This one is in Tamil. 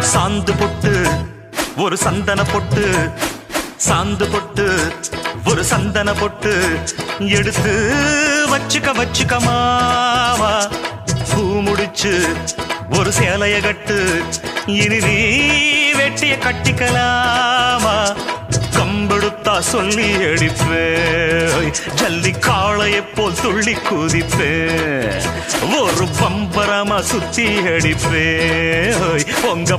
சாந்து பொட்டு ஒரு சந்தன பொட்டு, சாந்து பொட்டு ஒரு சந்தன பொட்டு எடுத்து வச்சுக்க மாவா. பூ முடிச்சு ஒரு சேலைய கட்டு, இனி நீ வெட்டிய கட்டிக்கலாமா. கம்பெடுத்தா சொல்லி அடிப்பே, ஜல்லி காளையை போல் துள்ளி குதிப்பே, ஒரு பம்பரமா சுத்தி அடிப்பே. உங்க